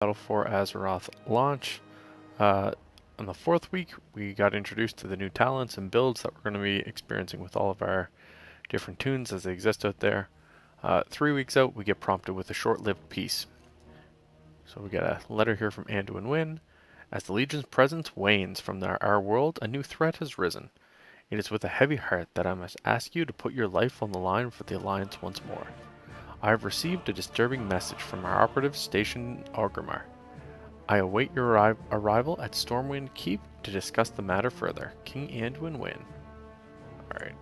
Battle for Azeroth launch. On the 4th week, we got introduced to the new talents and builds that we're going to be experiencing with all of our different tunes as they exist out there. 3 weeks out, we get prompted with a short-lived peace. So we get a letter here from Anduin Wynn. As the Legion's presence wanes from our world, a new threat has risen. It is with a heavy heart that I must ask you to put your life on the line for the Alliance once more. I have received a disturbing message from our operatives stationed in Orgrimmar. I await your arrival at Stormwind Keep to discuss the matter further. King Anduin Wynn. Alright.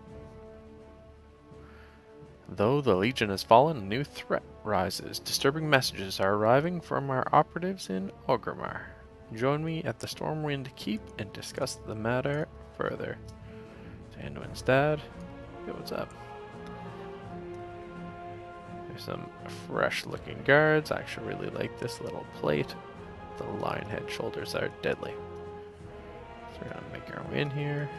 Though the Legion has fallen, a new threat rises. Disturbing messages are arriving from our operatives in Orgrimmar. Join me at the Stormwind Keep and discuss the matter further. It's Anduin's dad. Hey, what's up? There's some fresh looking guards. I actually really like this little plate. The lion head shoulders are deadly. So we're gonna make our way in here.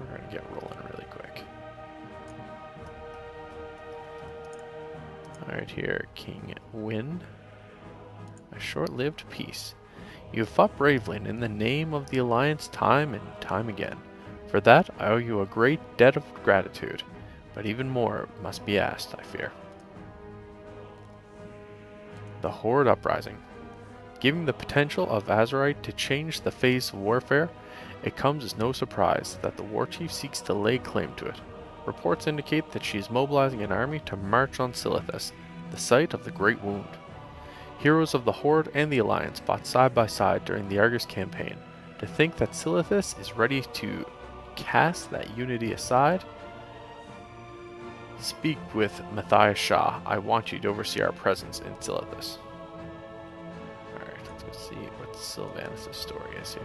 We're gonna get rolling really quick. Alright, here, King Wynn. A short-lived peace. You have fought bravely and in the name of the Alliance time and time again. For that, I owe you a great debt of gratitude. But even more must be asked, I fear. The Horde Uprising. Given the potential of Azeroth to change the face of warfare, it comes as no surprise that the war chief seeks to lay claim to it. Reports indicate that she is mobilizing an army to march on Silithus, the site of the Great Wound. Heroes of the Horde and the Alliance fought side by side during the Argus campaign. To think that Silithus is ready to cast that unity aside? Speak with Matthias Shah. I want you to oversee our presence in Silithus. Alright, let's go see what Sylvanas' story is here.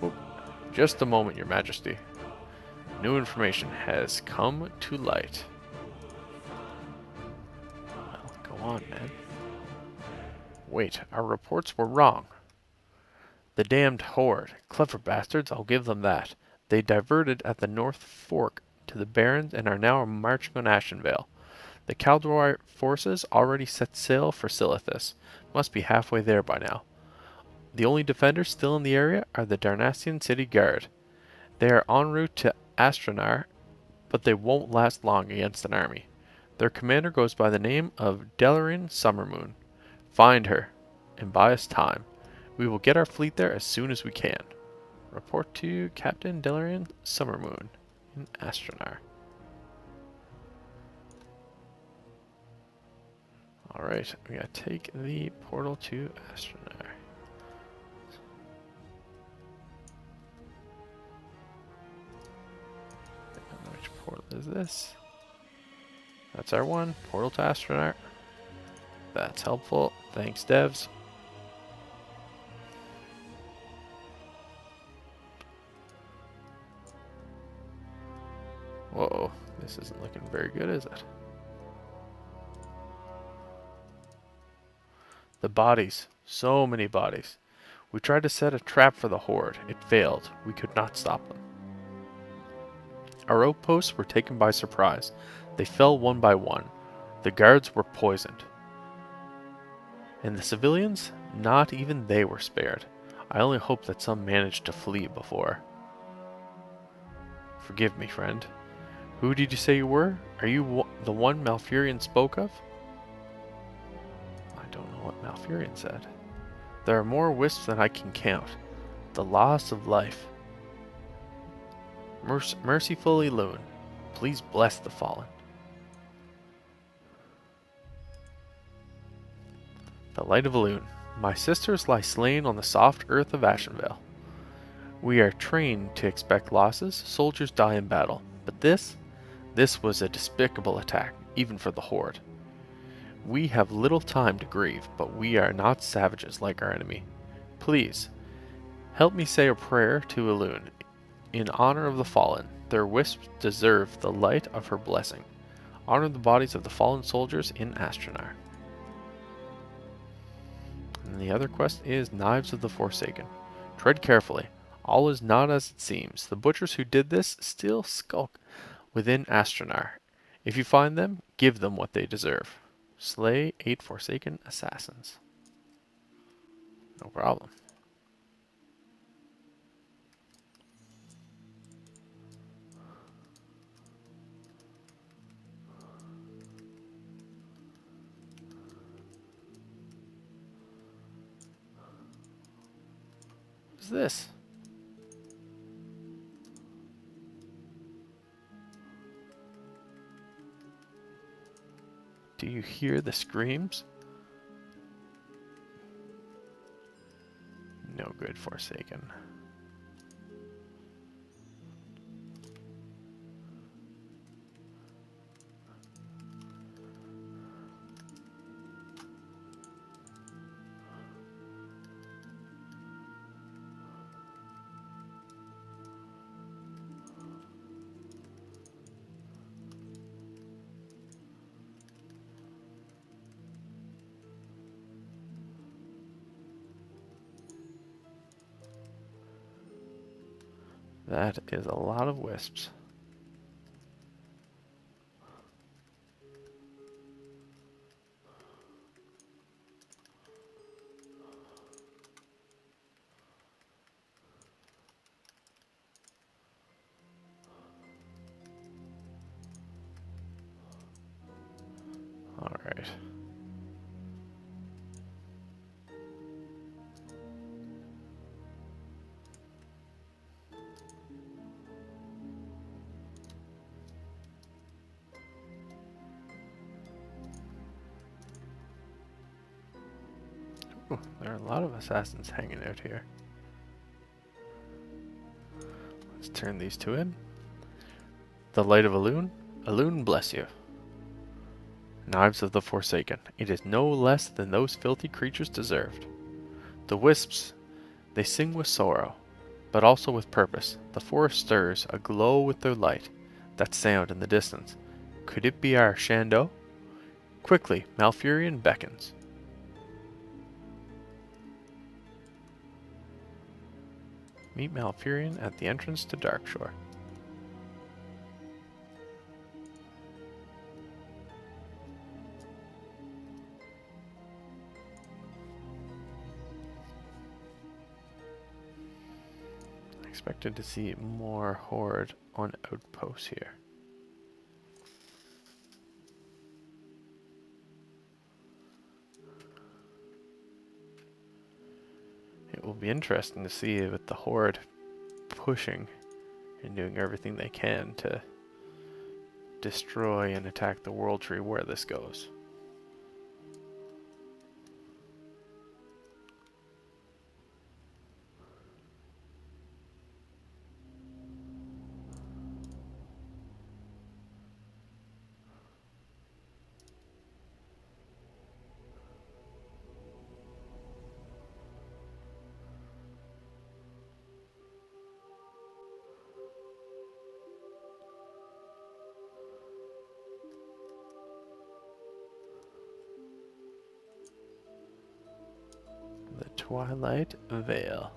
Oh, just a moment, Your Majesty. New information has come to light. Well, go on, man. Wait, our reports were wrong. The damned Horde. Clever bastards, I'll give them that. They diverted at the North Fork to the Barrens and are now marching on Ashenvale. The Kaldor forces already set sail for Silithus. Must be halfway there by now. The only defenders still in the area are the Darnassian City Guard. They are en route to Astranar, but they won't last long against an army. Their commander goes by the name of Delarin Summermoon. Find her, and buy us time. We will get our fleet there as soon as we can. Report to Captain Delarin Summermoon in Astranar. Alright, we gotta take the portal to Astranar. Which portal is this? That's our one, portal to Astranar. That's helpful. Thanks, devs. Whoa, this isn't looking very good, is it? The bodies. So many bodies. We tried to set a trap for the Horde. It failed. We could not stop them. Our outposts were taken by surprise. They fell one by one. The guards were poisoned. And the civilians? Not even they were spared. I only hope that some managed to flee before. Forgive me, friend. Who did you say you were? Are you the one Malfurion spoke of? I don't know what Malfurion said. There are more wisps than I can count. The loss of life. Merciful Elune, please bless the fallen. The light of Elune. My sisters lie slain on the soft earth of Ashenvale. We are trained to expect losses. Soldiers die in battle. But this was a despicable attack, even for the Horde. We have little time to grieve, but we are not savages like our enemy. Please, help me say a prayer to Elune. In honor of the fallen, their wisps deserve the light of her blessing. Honor the bodies of the fallen soldiers in Astranar. And the other quest is Knives of the Forsaken. Tread carefully. All is not as it seems. The butchers who did this still skulk within Astranar. If you find them, give them what they deserve. Slay 8 Forsaken assassins. No problem. What's this? Do you hear the screams? No good, Forsaken. That is a lot of wisps. Alright. Ooh, there are a lot of assassins hanging out here. Let's turn these two in. The Light of Elune. Elune bless you. Knives of the Forsaken. It is no less than those filthy creatures deserved. The wisps, they sing with sorrow, but also with purpose. The forest stirs, aglow with their light. That sound in the distance. Could it be our Shandow? Quickly, Malfurion beckons. Meet Malfurion at the entrance to Darkshore. I expected to see more Horde on outposts here. It will be interesting to see with the Horde pushing and doing everything they can to destroy and attack the World Tree where this goes. The Twilight Veil.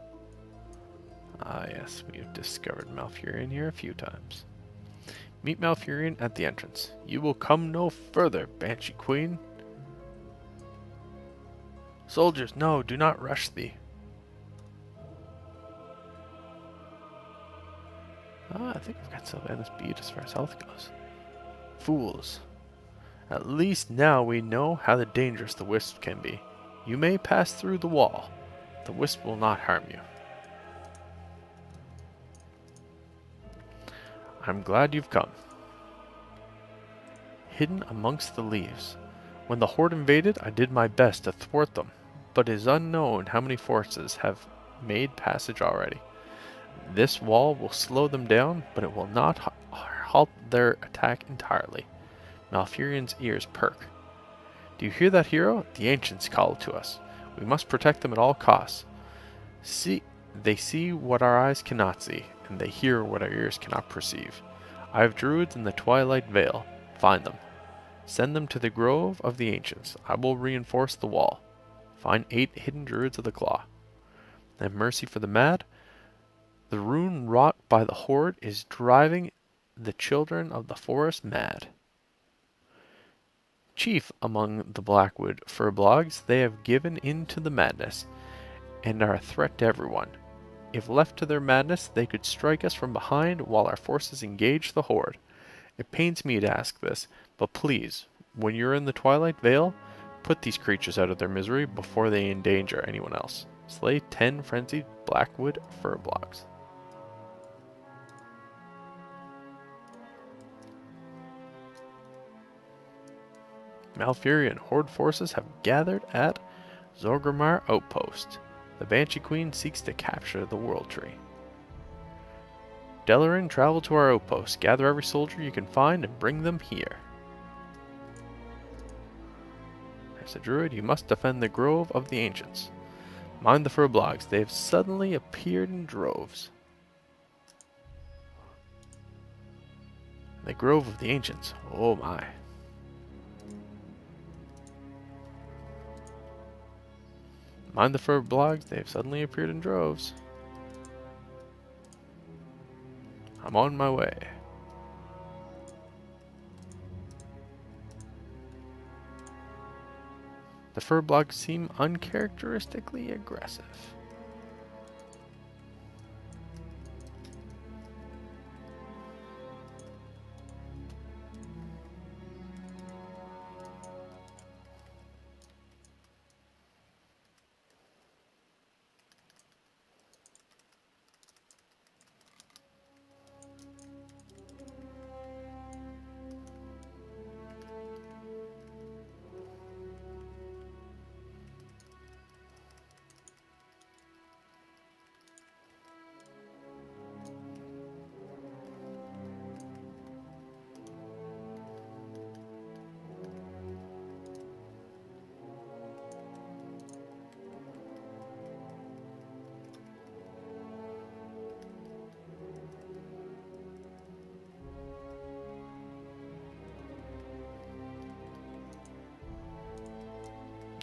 Ah yes, we have discovered Malfurion here a few times. Meet Malfurion at the entrance. You will come no further, Banshee Queen. Soldiers, no, do not rush thee. Ah, I think I've got Sylvanas beat as far as health goes. Fools. At least now we know how dangerous the wisp can be. You may pass through the wall. The wisp will not harm you. I'm glad you've come. Hidden amongst the leaves. When the Horde invaded, I did my best to thwart them, but it is unknown how many forces have made passage already. This wall will slow them down, but it will not halt their attack entirely. Malfurion's ears perk. Do you hear that, hero? The ancients call to us. We must protect them at all costs. They see what our eyes cannot see, and they hear what our ears cannot perceive. I have druids in the Twilight Vale. Find them. Send them to the Grove of the Ancients. I will reinforce the wall. Find 8 hidden druids of the Claw. Have mercy for the mad. The rune wrought by the Horde is driving the children of the forest mad. Chief among the Blackwood Furblogs, they have given in to the madness, and are a threat to everyone. If left to their madness, they could strike us from behind while our forces engage the Horde. It pains me to ask this, but please, when you're in the Twilight Vale, put these creatures out of their misery before they endanger anyone else. Slay 10 frenzied Blackwood Furblogs. Malfurion Horde forces have gathered at Zorgrimmar Outpost. The Banshee Queen seeks to capture the World Tree. Delarin, travel to our outpost. Gather every soldier you can find and bring them here. As a druid, you must defend the Grove of the Ancients. Mind the Furblogs. They have suddenly appeared in droves. The Grove of the Ancients. Oh my. Mind the Furblogs. They have suddenly appeared in droves. I'm on my way. The Furblogs seem uncharacteristically aggressive.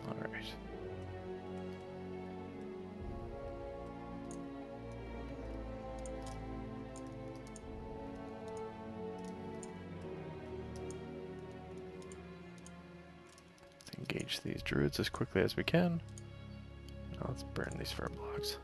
Alright. Let's engage these druids as quickly as we can. Now let's burn these Furblogs.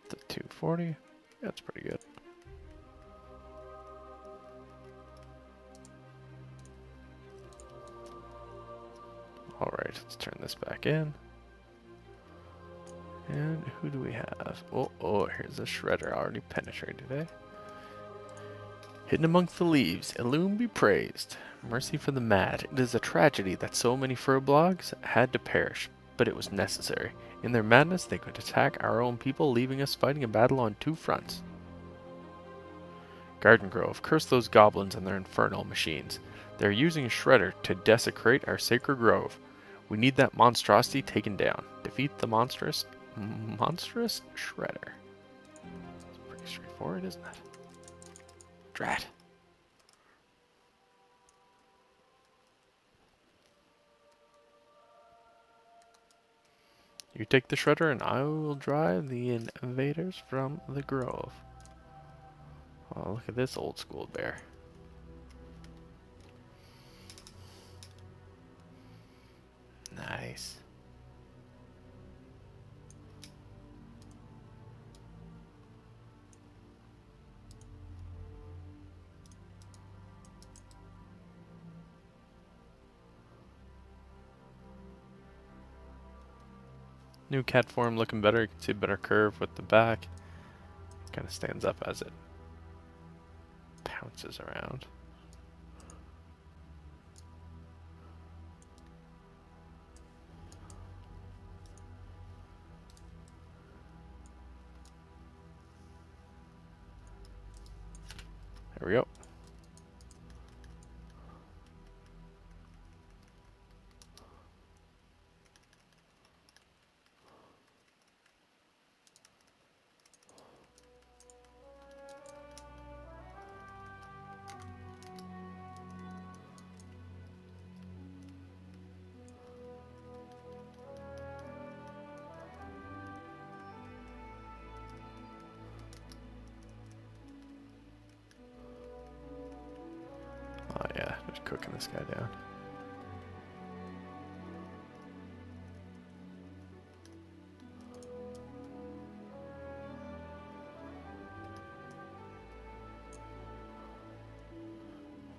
The 240. That's pretty good. Alright, let's turn this back in. And who do we have? Oh, here's a shredder already penetrated, eh? Hidden amongst the leaves, Illume be praised. Mercy for the mad. It is a tragedy that so many Furblogs had to perish, but it was necessary. In their madness, they could attack our own people, leaving us fighting a battle on two fronts. Garden Grove, curse those goblins and their infernal machines. They are using a shredder to desecrate our sacred grove. We need that monstrosity taken down. Defeat the monstrous shredder. It's pretty straightforward, isn't it? Drat. You take the shredder and I will drive the invaders from the grove. Oh, look at this old school bear. Nice. New cat form looking better. You can see a better curve with the back. Kind of stands up as it bounces around. There we go. Oh yeah, just cooking this guy down.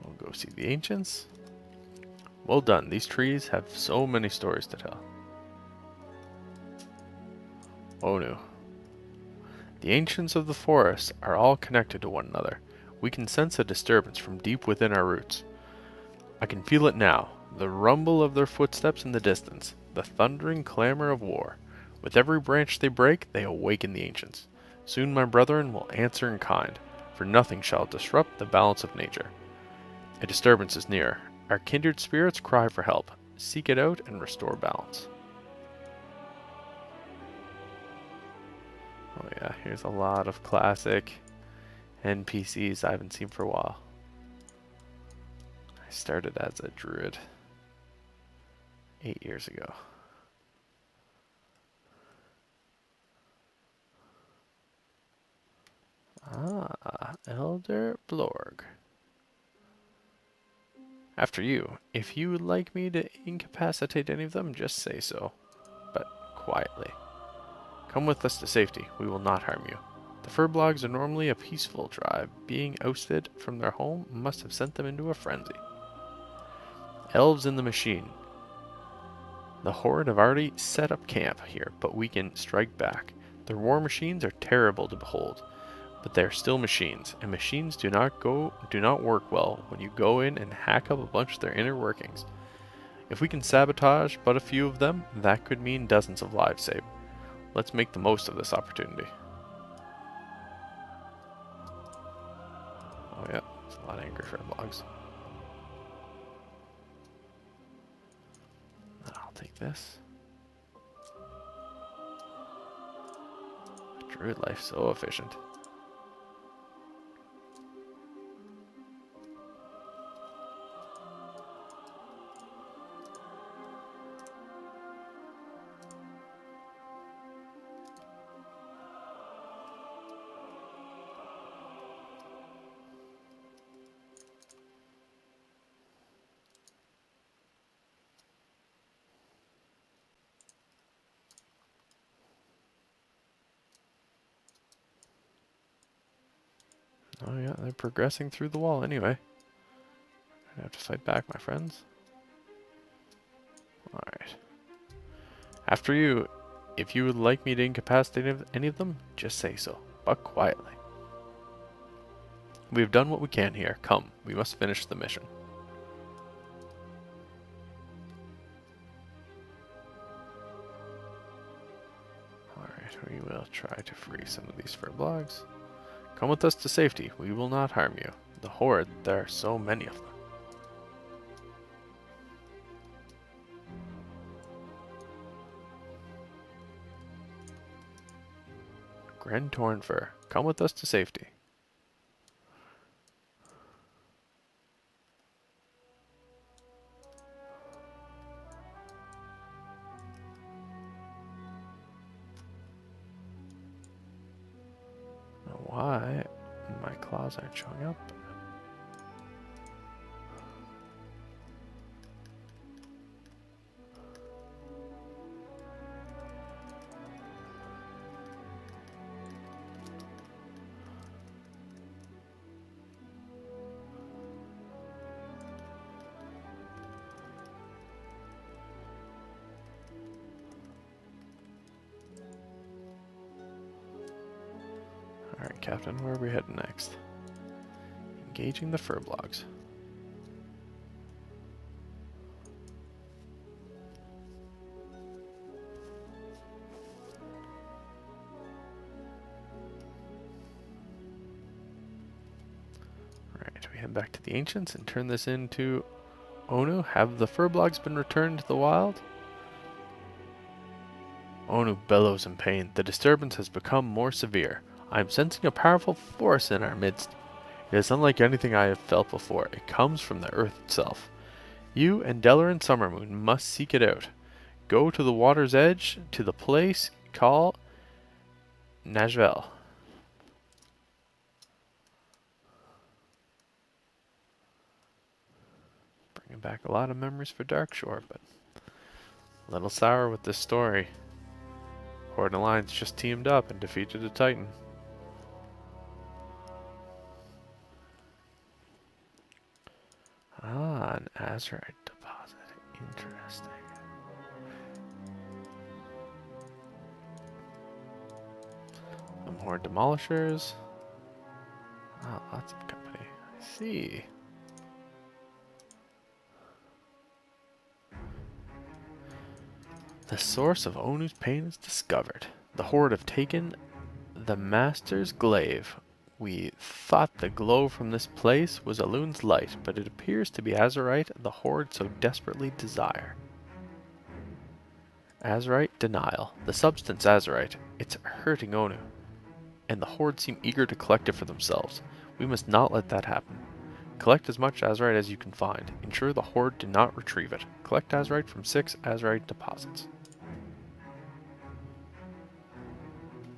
We'll go see the ancients. Well done, these trees have so many stories to tell. Oh no. The ancients of the forest are all connected to one another. We can sense a disturbance from deep within our roots. I can feel it now, the rumble of their footsteps in the distance, the thundering clamor of war. With every branch they break, they awaken the ancients. Soon my brethren will answer in kind, for nothing shall disrupt the balance of nature. A disturbance is near. Our kindred spirits cry for help. Seek it out and restore balance. Oh yeah, here's a lot of classic NPCs I haven't seen for a while. I started as a druid 8 years ago. Ah, Elder Blorg. After you. If you would like me to incapacitate any of them, just say so. But quietly. Come with us to safety. We will not harm you. The Furblogs are normally a peaceful tribe. Being ousted from their home must have sent them into a frenzy. Elves in the machine. The Horde have already set up camp here, but we can strike back. Their war machines are terrible to behold, but they are still machines, and machines do not work well when you go in and hack up a bunch of their inner workings. If we can sabotage but a few of them, that could mean dozens of lives saved. Let's make the most of this opportunity. Oh yeah, there's a lot of angry Furblogs. I'll take this. Druid life so efficient. Oh yeah, they're progressing through the wall anyway. I have to fight back, my friends. Alright. After you, if you would like me to incapacitate any of them, just say so, but quietly. We have done what we can here. Come, we must finish the mission. Alright, we will try to free some of these Furblogs. Come with us to safety. We will not harm you. The Horde, there are so many of them. Gren Tornfur, come with us to safety. Why my claws aren't showing up? Alright, Captain, where are we heading next? Engaging the furblogs. Alright, we head back to the Ancients and turn this into Onu. Have the furblogs been returned to the wild? Onu bellows in pain. The disturbance has become more severe. I am sensing a powerful force in our midst. It is unlike anything I have felt before. It comes from the earth itself. You and Deller and Summermoon must seek it out. Go to the water's edge, to the place called Najvel. Bringing back a lot of memories for Darkshore, but a little sour with this story. Horde and Alliance just teamed up and defeated a Titan. Ah, an Azerite deposit. Interesting. Some Horde demolishers. Ah, lots of company. I see. The source of Onu's pain is discovered. The Horde have taken the Master's glaive. We thought the glow from this place was Elun's light, but it appears to be Azerite the Horde so desperately desire. Azerite denial. The substance Azerite. It's hurting Onu, and the Horde seem eager to collect it for themselves. We must not let that happen. Collect as much Azerite as you can find. Ensure the Horde do not retrieve it. Collect Azerite from 6 Azerite deposits.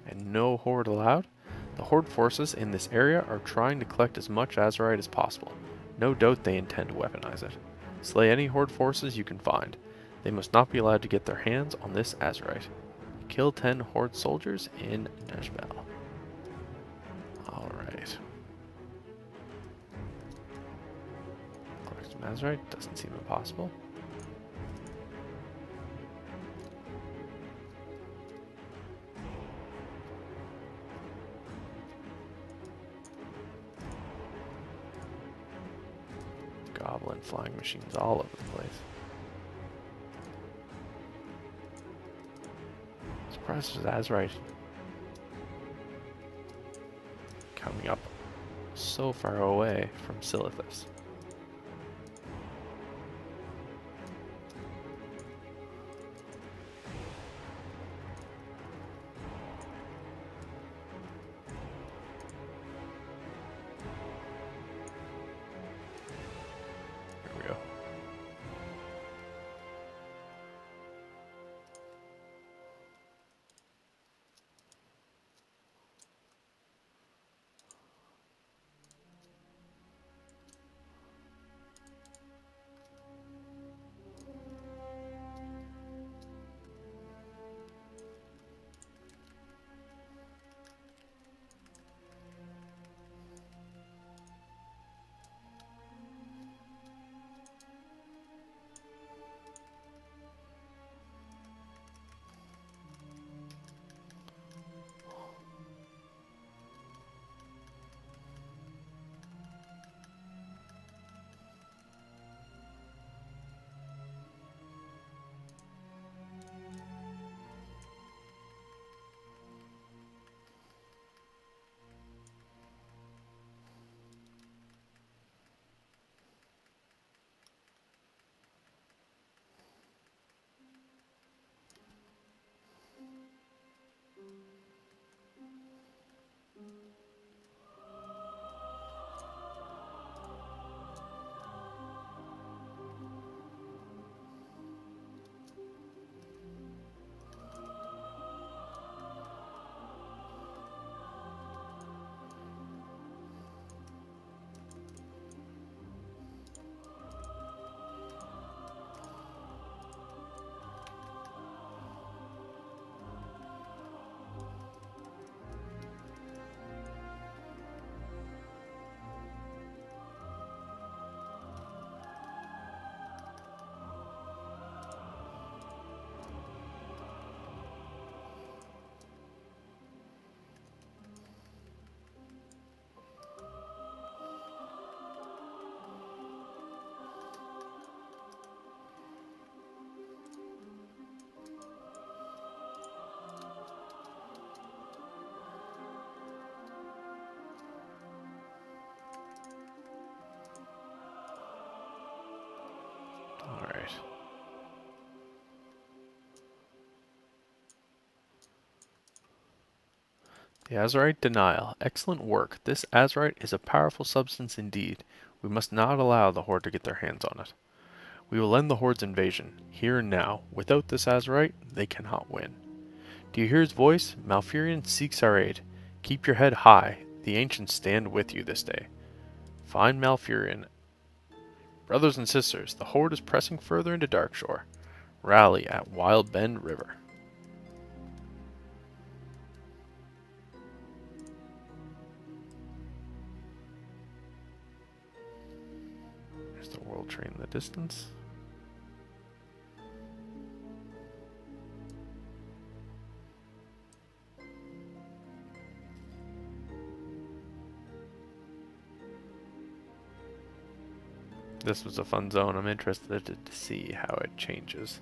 And no Horde allowed? The Horde forces in this area are trying to collect as much Azerite as possible. No doubt they intend to weaponize it. Slay any Horde forces you can find. They must not be allowed to get their hands on this Azerite. Kill 10 Horde soldiers in Najvel. Alright. Collect some Azerite, doesn't seem impossible. Goblin flying machines all over the place. Surprised there's Azerite coming up so far away from Silithus. Here we go. The Azerite denial. Excellent work. This Azerite is a powerful substance indeed. We must not allow the Horde to get their hands on it. We will end the Horde's invasion, here and now. Without this Azerite, they cannot win. Do you hear his voice? Malfurion seeks our aid. Keep your head high. The ancients stand with you this day. Find Malfurion. Brothers and sisters, the Horde is pressing further into Darkshore. Rally at Wild Bend River. There's the world tree in the distance. This was a fun zone. I'm interested to see how it changes.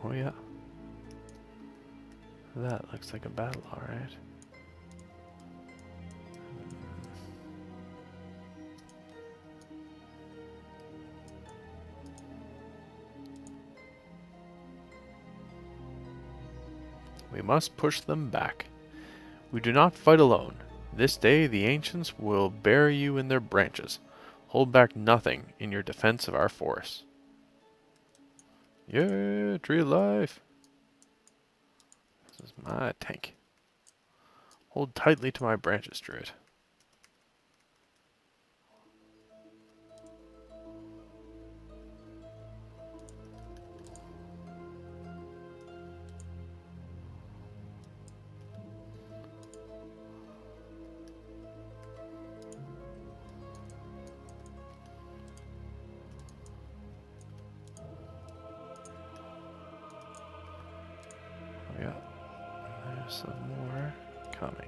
Oh yeah. That looks like a battle, alright. We must push them back. We do not fight alone. This day the ancients will bury you in their branches. Hold back nothing in your defense of our forest. Yeah, tree of life. This is my tank. Hold tightly to my branches, Druid. Oh yeah, there's some more coming.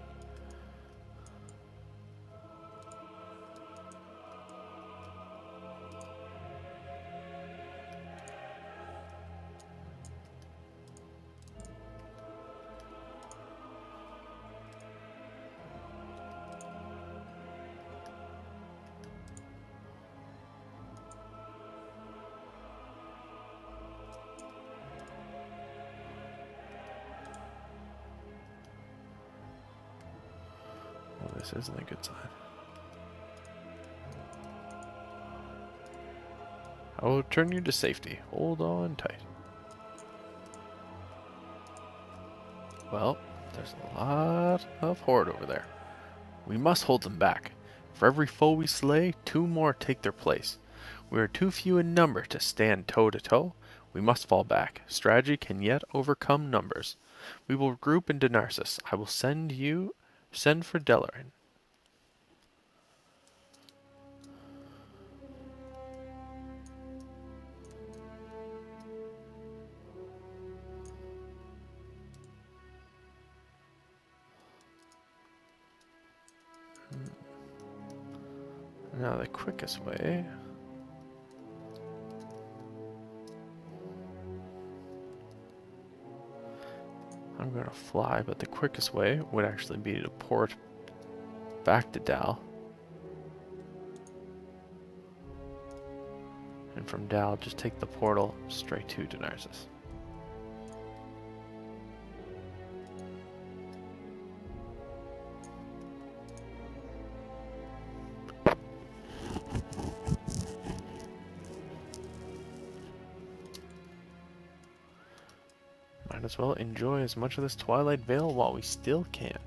Well, this isn't a good sign. I will return you to safety. Hold on tight. Well, there's a lot of Horde over there. We must hold them back. For every foe we slay, 2 more take their place. We are too few in number to stand toe to toe. We must fall back. Strategy can yet overcome numbers. We will group into Narcissus. I will send for Delarin. Now the quickest way. I'm gonna fly, but the quickest way would actually be to port back to Dal. And from Dal, just take the portal straight to Narcissus. Might as well enjoy as much of this Twilight Vale while we still can.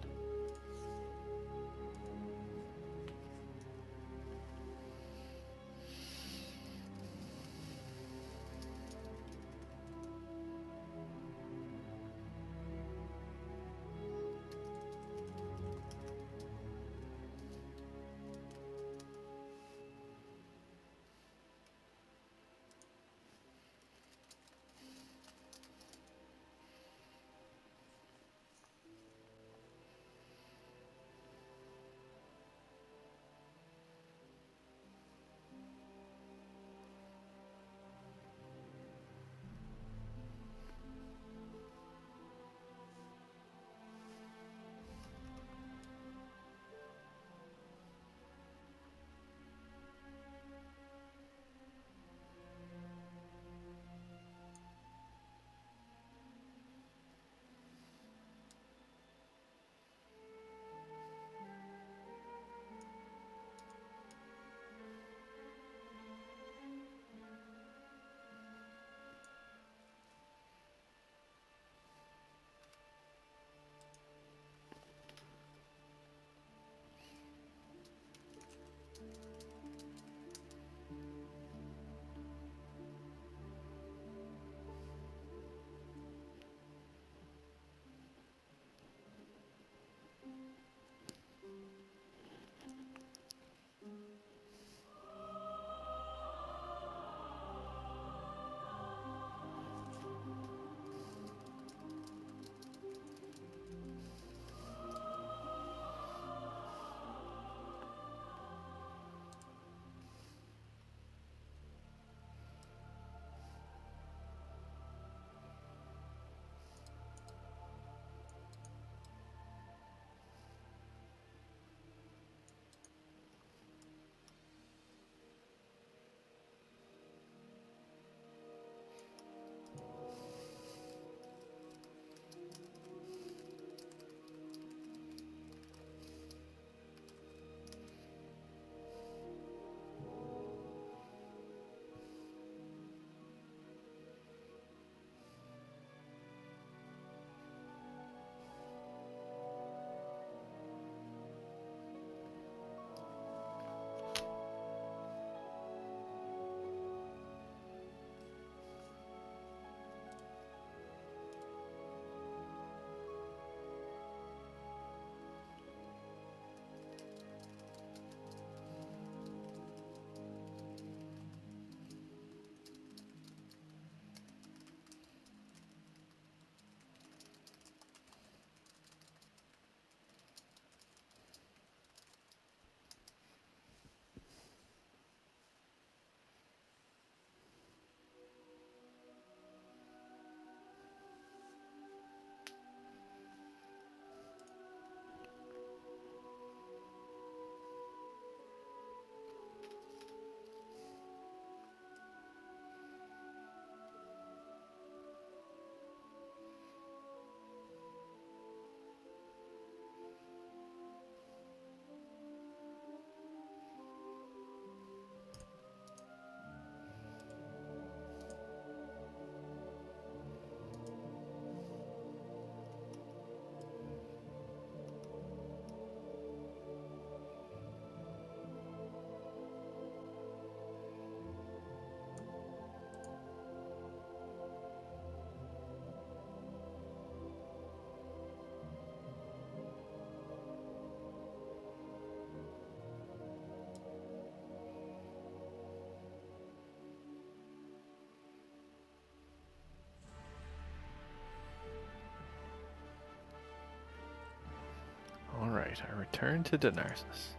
Alright, I return to Denarsis.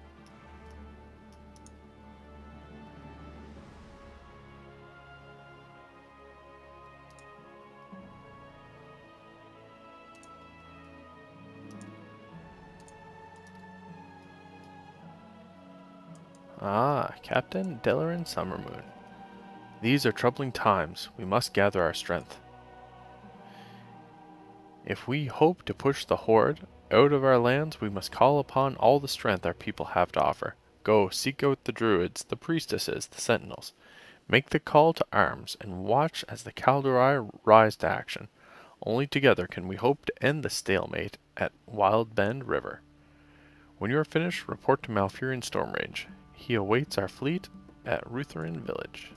Ah, Captain Delaran Summermoon. These are troubling times. We must gather our strength. If we hope to push the Horde out of our lands, we must call upon all the strength our people have to offer. Go, seek out the druids, the priestesses, the sentinels. Make the call to arms, and watch as the Kaldorei rise to action. Only together can we hope to end the stalemate at Wild Bend River. When you are finished, report to Malfurion Stormrage. He awaits our fleet at Rutherin Village.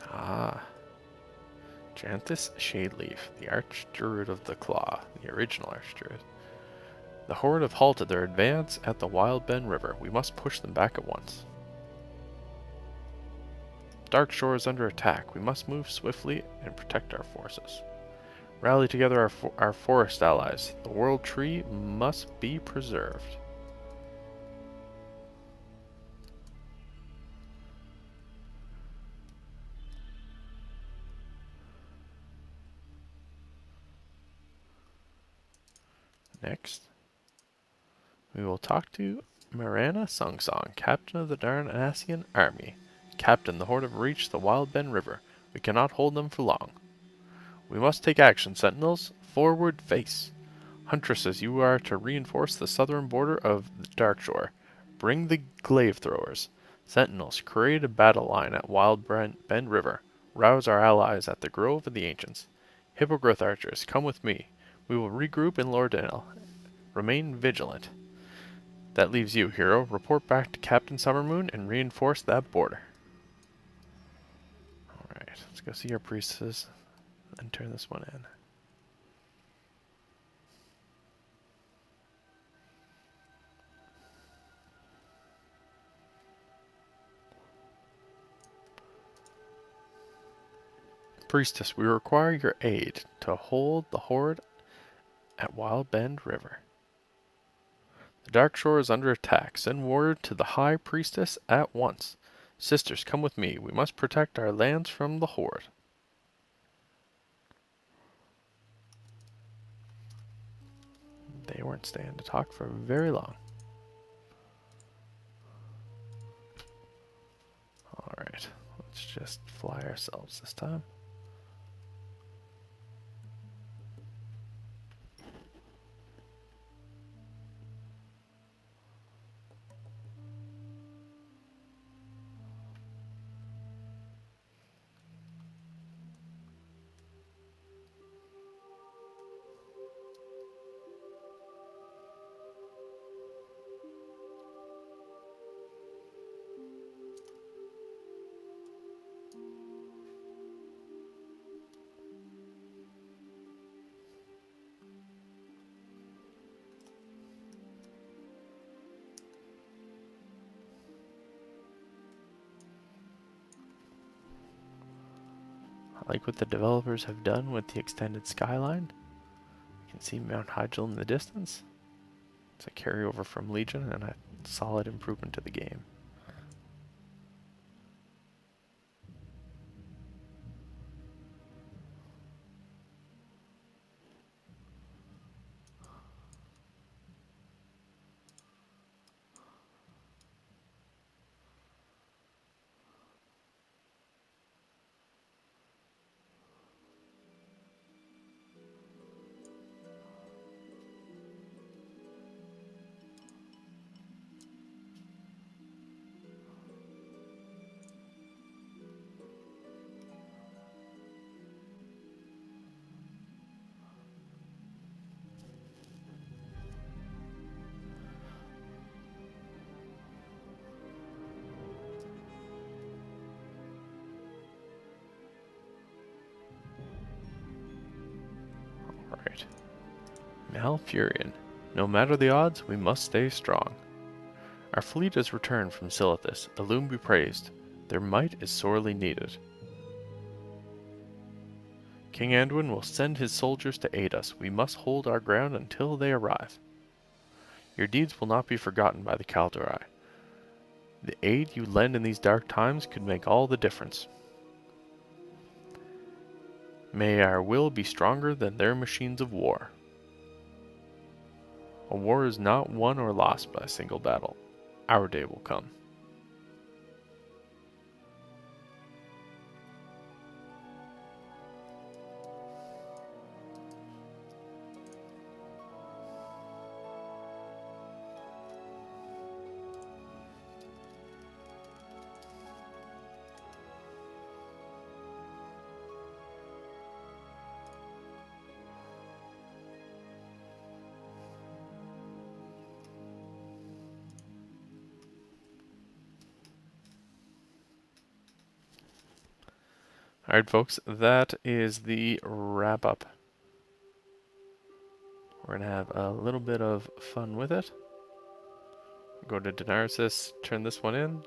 Ah. Janthus Shadeleaf, the Archdruid of the Claw, the original Archdruid. The Horde have halted their advance at the Wild Bend River. We must push them back at once. Darkshore is under attack. We must move swiftly and protect our forces. Rally together our forest allies. The World Tree must be preserved. Next, we will talk to Marana Sungsong, captain of the Darnasian army. Captain, the Horde have reached the Wild Bend River. We cannot hold them for long. We must take action, sentinels. Forward face. Huntresses, you are to reinforce the southern border of the Darkshore. Bring the glaive throwers. Sentinels, create a battle line at Wild Bend River. Rouse our allies at the Grove of the Ancients. Hippogriff archers, come with me. We will regroup in Lordale. Remain vigilant. That leaves you, hero. Report back to Captain Summermoon and reinforce that border. Alright, let's go see our priestesses and turn this one in. Priestess, we require your aid to hold the Horde at Wild Bend River. The Darkshore is under attack. Send word to the High Priestess at once. Sisters, come with me. We must protect our lands from the Horde. They weren't staying to talk for very long. Alright, let's just fly ourselves this time. I like what the developers have done with the extended skyline. You can see Mount Hyjal in the distance. It's a carryover from Legion and a solid improvement to the game. Alright. Malfurion. No matter the odds, we must stay strong. Our fleet has returned from Silithus. Illume be praised. Their might is sorely needed. King Anduin will send his soldiers to aid us. We must hold our ground until they arrive. Your deeds will not be forgotten by the Kaldorei. The aid you lend in these dark times could make all the difference. May our will be stronger than their machines of war. A war is not won or lost by a single battle. Our day will come. Alright folks, that is the wrap up. We're going to have a little bit of fun with it. Go to Denarsis, turn this one in.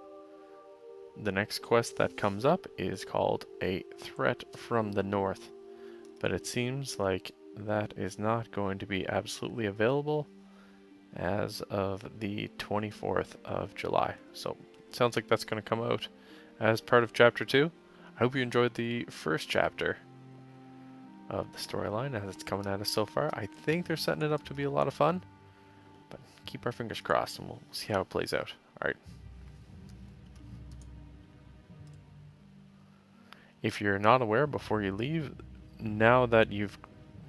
The next quest that comes up is called A Threat from the North. But it seems like that is not going to be absolutely available as of the 24th of July. So, sounds like that's going to come out as part of Chapter 2. I hope you enjoyed the first chapter of the storyline as it's coming at us so far. I think they're setting it up to be a lot of fun, but keep our fingers crossed and we'll see how it plays out. Alright. If you're not aware, before you leave, now that you've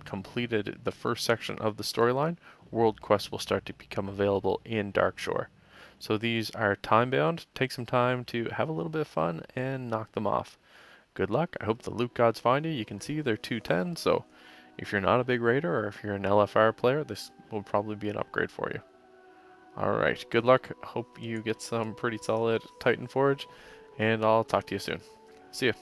completed the first section of the storyline, world quests will start to become available in Darkshore. So these are time-bound. Take some time to have a little bit of fun and knock them off. Good luck. I hope the loot gods find you. You can see they're 210, so if you're not a big raider or if you're an LFR player, this will probably be an upgrade for you. Alright, good luck. Hope you get some pretty solid Titan Forge, and I'll talk to you soon. See ya.